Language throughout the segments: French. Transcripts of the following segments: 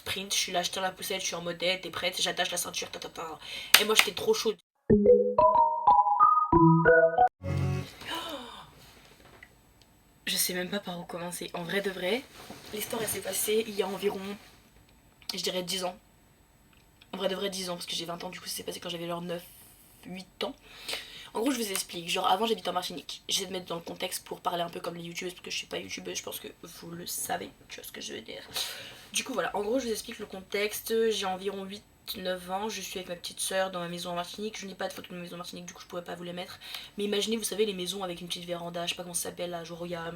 sprint, je suis là, je tire la poussette, je suis en mode t'es prête, j'attache la ceinture, ta. Et moi j'étais trop chaude. Je sais même pas par où commencer. En vrai de vrai, l'histoire elle s'est passée il y a environ, je dirais 10 ans. En vrai de vrai 10 ans, parce que j'ai 20 ans, du coup ça s'est passé quand j'avais genre 9, 8 ans. En gros, je vous explique. Genre, avant, j'habitais en Martinique. J'essaie de mettre dans le contexte pour parler un peu comme les youtubeuses, parce que je suis pas youtubeuse, je pense que vous le savez. Tu vois ce que je veux dire. Du coup, voilà. En gros, je vous explique le contexte. J'ai environ 8, 9 ans. Je suis avec ma petite soeur dans ma maison en Martinique. Je n'ai pas de photo de ma maison en Martinique, du coup, je pourrais pas vous les mettre. Mais imaginez, vous savez, les maisons avec une petite véranda, je sais pas comment ça s'appelle là. Genre, il y a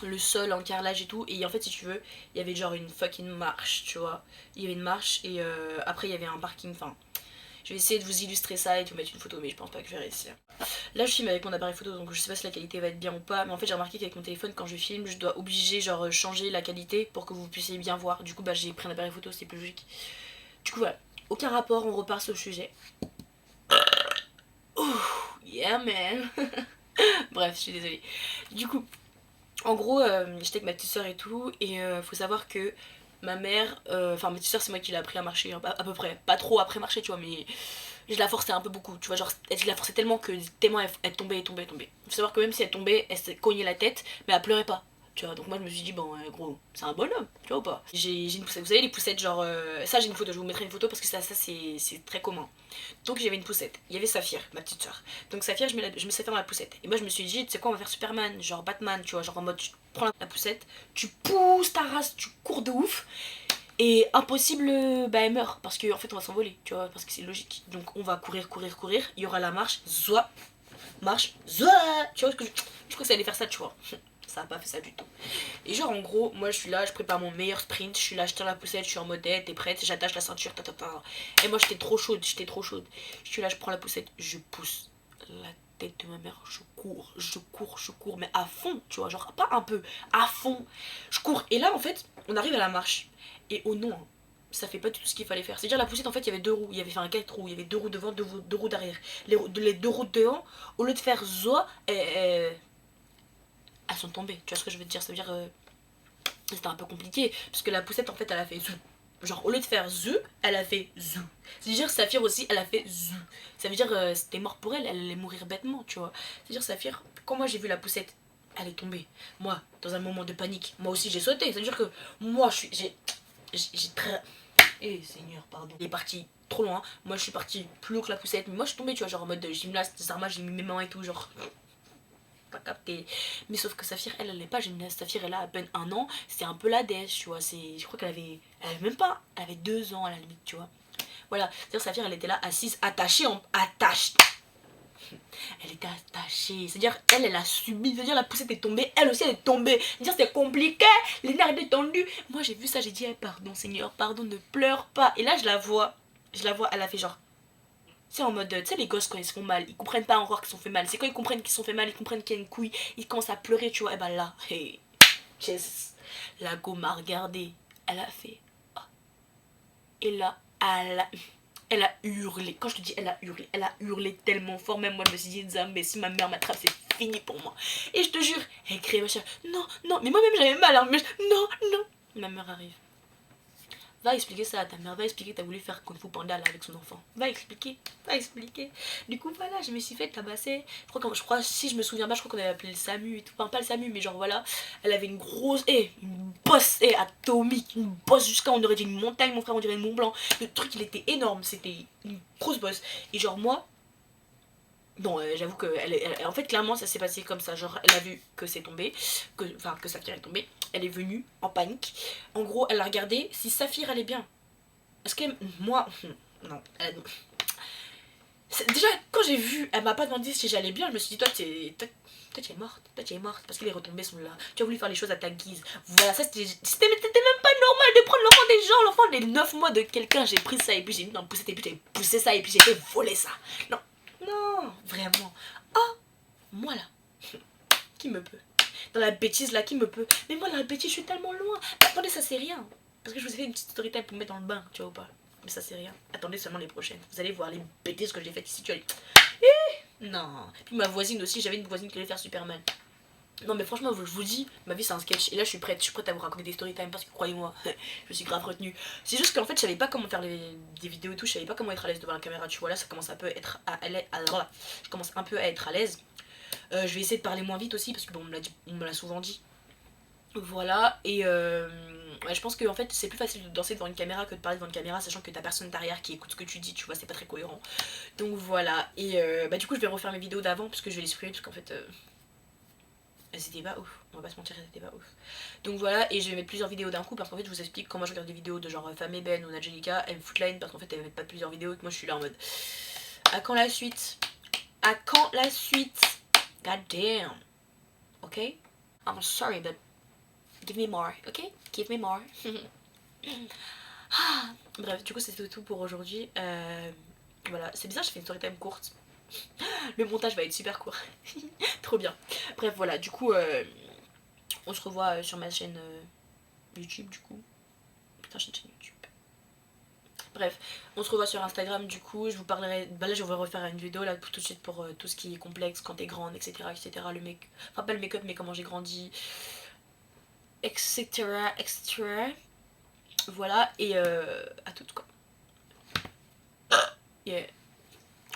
le sol en carrelage et tout. Et en fait, si tu veux, il y avait genre une fucking marche, tu vois. Il y avait une marche et après, il y avait un parking. Enfin, je vais essayer de vous illustrer ça et de vous mettre une photo, mais je pense pas que je vais réussir. Là je filme avec mon appareil photo, donc je sais pas si la qualité va être bien ou pas, mais en fait j'ai remarqué qu'avec mon téléphone quand je filme je dois obliger genre changer la qualité pour que vous puissiez bien voir. Du coup bah j'ai pris un appareil photo, c'est plus logique. Du coup voilà, aucun rapport, on repart sur le sujet. Ouh, yeah man. Bref, je suis désolée. Du coup, en gros j'étais avec ma petite soeur et tout, et faut savoir que ma mère, enfin ma petite soeur c'est moi qui l'ai appris à marcher à peu près, pas trop après marcher tu vois, mais je la forçais un peu beaucoup, tu vois, genre je la forçais tellement que tellement elle tombait. Faut savoir que même si elle tombait, elle s'est cognée la tête, mais elle pleurait pas. Tu vois, donc moi je me suis dit, bon, gros, c'est un bonhomme, tu vois ou pas. J'ai une poussette, vous savez, les poussettes, genre. Ça, j'ai une photo, je vous mettrai une photo parce que ça c'est très commun. Donc j'avais une poussette, il y avait Saphir, ma petite soeur. Donc Saphir, je mets Saphir dans la poussette. Et moi je me suis dit, tu sais quoi, on va faire Superman, genre Batman, tu vois, genre en mode, tu prends la poussette, tu pousses ta race, tu cours de ouf. Et impossible, bah elle meurt parce qu'en fait on va s'envoler, tu vois, parce que c'est logique. Donc on va courir, il y aura la marche, zoa, marche, zoa, tu vois ce que je crois que ça allait faire ça, tu vois. Ça a pas fait ça du tout. Et genre en gros, moi je suis là, je prépare mon meilleur sprint, je suis là, je tire la poussette, je suis en mode t'es prête, j'attache la ceinture, ta. Et moi j'étais trop chaude. Je suis là, je prends la poussette, je pousse la tête de ma mère, je cours, mais à fond, tu vois, genre pas un peu, à fond. Je cours. Et là en fait, on arrive à la marche. Et oh non, hein, ça fait pas du tout ce qu'il fallait faire. C'est-à-dire la poussette en fait il y avait deux roues, il y avait enfin 4 roues, il y avait 2 roues devant, 2 roues derrière. Les 2 roues devant, au lieu de faire zoa, elles sont tombées. Tu vois ce que je veux te dire? Ça veut dire c'était un peu compliqué parce que la poussette en fait elle a fait zou. Genre au lieu de faire zou, elle a fait zou. C'est-à-dire Saphir aussi elle a fait zou. Ça veut dire c'était mort pour elle, elle allait mourir bêtement, tu vois. C'est-à-dire Saphir, quand moi j'ai vu la poussette, elle est tombée. Moi, dans un moment de panique, moi aussi j'ai sauté. C'est-à-dire que moi j'ai très. Eh Seigneur, pardon. Il est parti trop loin. Moi je suis partie plus haut que la poussette. Mais moi je suis tombée, tu vois, genre en mode gymnaste, Zarma, j'ai mis mes mains et tout, genre. Pas capté. Mais sauf que Saphir, elle est pas gymnaste. Saphir, elle a à peine 1 an. C'est un peu la déesse, tu vois. Je crois qu'elle avait. Elle avait même pas. Elle avait 2 ans à la limite, tu vois. Voilà. C'est-à-dire, Saphir, elle était là, assise, attachée en. Elle était attachée. C'est-à-dire, elle a subi. C'est-à-dire, la poussette est tombée. Elle aussi, elle est tombée. C'est-à-dire, c'est compliqué. Les nerfs étaient tendus. Moi, j'ai vu ça. J'ai dit, pardon, Seigneur, pardon, ne pleure pas. Et là, je la vois. Elle a fait genre. C'est en mode, tu sais, les gosses quand ils se font mal, ils comprennent pas encore qu'ils se sont fait mal. C'est quand ils comprennent qu'ils se sont fait mal, ils comprennent qu'il y a une couille, ils commencent à pleurer, tu vois. Et bah là, hey, Jess, la go m'a regardé. Elle a fait. Oh. Et là, elle a hurlé. Quand je te dis elle a hurlé tellement fort. Même moi, je me suis dit, mais si ma mère m'attrape, c'est fini pour moi. Et je te jure, elle criait, machin. Non, non, mais moi-même j'avais mal, hein, mais non, non. Ma mère arrive. Va expliquer ça à ta mère, va expliquer que t'as voulu faire Kung Fu Panda là avec son enfant. Va expliquer. Du coup voilà, je me suis fait tabasser. Je crois si je me souviens pas, je crois qu'on avait appelé le SAMU et tout. Enfin pas le SAMU mais genre voilà. Elle avait une grosse, une bosse atomique, une bosse jusqu'à on aurait dit une montagne mon frère, on dirait une Mont Blanc. Le truc il était énorme, c'était une grosse bosse. Et genre moi, bon, j'avoue que en fait clairement ça s'est passé comme ça, genre elle a vu que c'est tombé, que Saphir est tombé, elle est venue en panique. En gros elle a regardé si Saphir allait bien. Est-ce que moi non, déjà quand j'ai vu, elle m'a pas demandé si j'allais bien, je me suis dit toi tu es morte parce que les retombées sont là. Tu as voulu faire les choses à ta guise. Voilà, ça c'était même pas normal de prendre l'enfant des gens, l'enfant des 9 mois de quelqu'un. J'ai pris ça et puis j'ai mis dans le poussette et puis j'ai poussé ça et puis j'ai fait voler ça. Non, non, vraiment. Oh, moi là, qui me peut? Dans la bêtise là, qui me peut? Mais moi, dans la bêtise, je suis tellement loin. Mais attendez, ça c'est rien. Parce que je vous ai fait une petite story time pour me mettre dans le bain, tu vois ou pas? Mais ça c'est rien. Attendez seulement les prochaines. Vous allez voir les bêtises que j'ai faites ici, tu vas aller. Non. Puis ma voisine aussi, j'avais une voisine qui allait faire Superman. Non mais franchement, je vous dis, ma vie c'est un sketch. Et là je suis prête à vous raconter des story time parce que croyez-moi, je suis grave retenue. C'est juste qu'en fait je savais pas comment faire des vidéos et tout, je savais pas comment être à l'aise devant la caméra, tu vois. Là ça commence un peu à être à l'aise. Je commence un peu à être à l'aise. Je vais essayer de parler moins vite aussi parce que bon, on me l'a souvent dit. Voilà, et ouais, je pense que en fait c'est plus facile de danser devant une caméra que de parler devant une caméra, sachant que t'as personne derrière qui écoute ce que tu dis, tu vois, c'est pas très cohérent. Donc voilà, et bah du coup je vais refaire mes vidéos d'avant parce que je vais les supprimer parce qu'en fait elles étaient pas ouf, on va pas se mentir, elles étaient pas ouf. Donc voilà, et je vais mettre plusieurs vidéos d'un coup parce qu'en fait je vous explique comment je regarde des vidéos de genre Femme et Ben ou Nadjelika, elles me foutent la haine parce qu'en fait elles mettent pas plusieurs vidéos et que moi je suis là en mode à quand la suite? À quand la suite? God damn. Ok? I'm sorry but give me more, ok? Give me more. Bref, du coup c'était tout pour aujourd'hui. Voilà, c'est bizarre, je fais une story time courte. Le montage va être super court. Trop bien. Bref, voilà, du coup, on se revoit sur ma chaîne YouTube, du coup. Putain, j'ai une chaîne YouTube. Bref, on se revoit sur Instagram, du coup. Je vous parlerai. Bah là, je vais refaire une vidéo là tout de suite pour tout ce qui est complexe quand t'es grande, etc. etc. Le make. Enfin, pas le make-up, mais comment j'ai grandi, etc. etc. Voilà, et à toutes quoi. Yeah.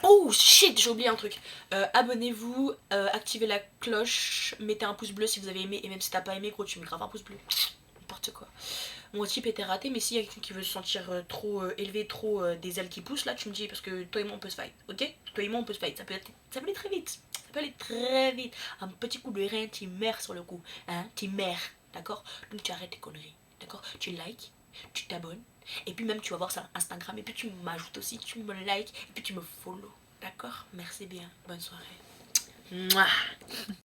Oh shit, j'ai oublié un truc. Abonnez-vous, activez la cloche, mettez un pouce bleu si vous avez aimé, et même si t'as pas aimé, gros, tu mets grave un pouce bleu. N'importe quoi. Mon type était raté, mais s'il y a quelqu'un qui veut se sentir trop élevé, trop des ailes qui poussent, là tu me dis, parce que toi et moi on peut se fight, ok? Toi et moi on peut se fight, ça peut aller très vite. Ça peut aller très vite. Un petit coup de rein, tu meurs sur le coup. Hein? Tu meurs, d'accord? Donc tu arrêtes tes conneries, d'accord? Tu likes, tu t'abonnes, et puis même tu vas voir ça Instagram, et puis tu m'ajoutes aussi, tu me likes, et puis tu me follow, d'accord? Merci bien, bonne soirée. Mouah.